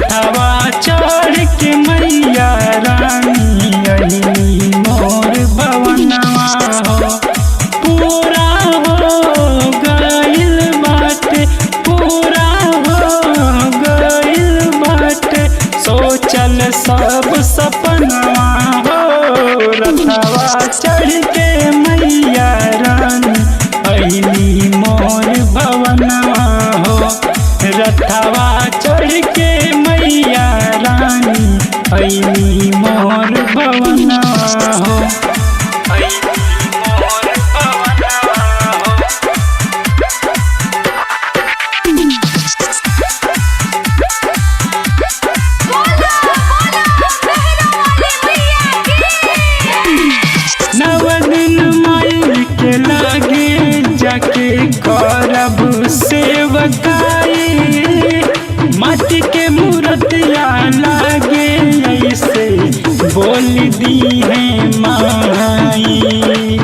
रथवा चढ़ के मैया रानी अइली मोर भवनवा हो। पूरा हो गइल बाटे, पूरा हो गइल बाटे सोचल सब सपनवा हो। रथवा चढ़ के मैया रानी अइली मोर भवनवा हो। रथवा चढ़ के मैया रानी अइली मोर भवनवा हो। लागे जाके करब सेवकाई, माटी के मूर्तिया लागे ऐसे बोल दी है माई।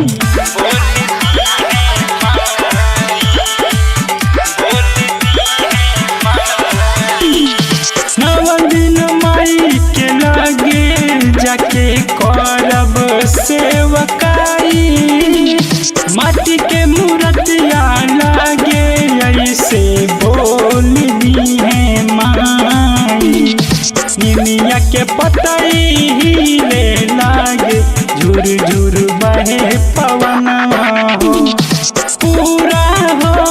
नव दिन माई के लागे जाके करब सेवकाई, माटी के मूर्तिया लागे ऐसे बोल दी है माई। निमिया के पतई हिले लागे झुर झुर बहे पवनवा हो। पूरा हो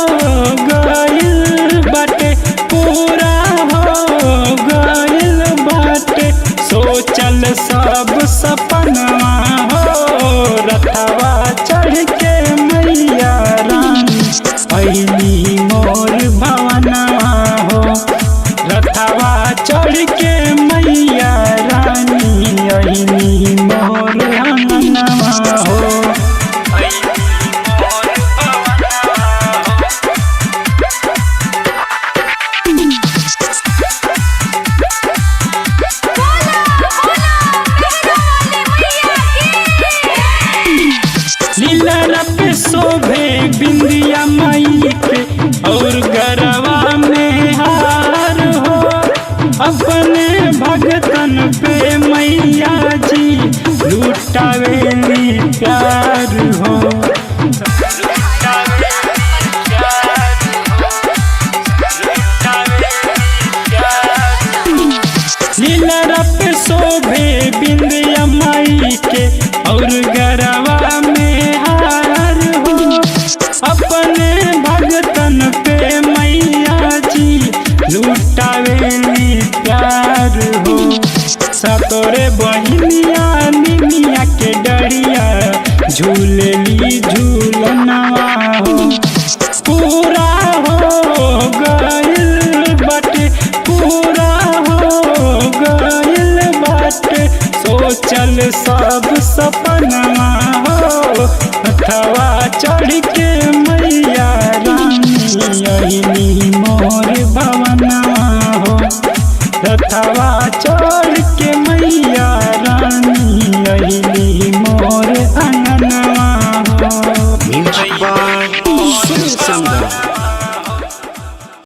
गइल बाटे, पूरा हो गइल बाटे सोचल सब सपनवा हो। रथवा चढ़ के मैया रानी अइली मोर भवनवा हो। रथवा चढ़ के मैया रानी अइली मोर अंगनवा हो। लीला पे शोभे बिंदिया माई के और गरवा में हार हो। अपने भगतन पे मैया जी लुटावेली प्यार हो। लीला पे शोभे बिंदिया माई के और गरवा में हार हो। अपने भगतन पे मैया जी लुटावेली प्यार हो। सतोरे बहिनिया निमिया के डरिया झूलेली झूलनवा हो। पूरा हो गइल बाटे, पूरा हो गइल बाटे सोचल सब सपनवा हो। रथवा चढ़ के मैया रानी अइली मोर भवनवा हो। रथवा चढ़ के मैया रानी अइली मोर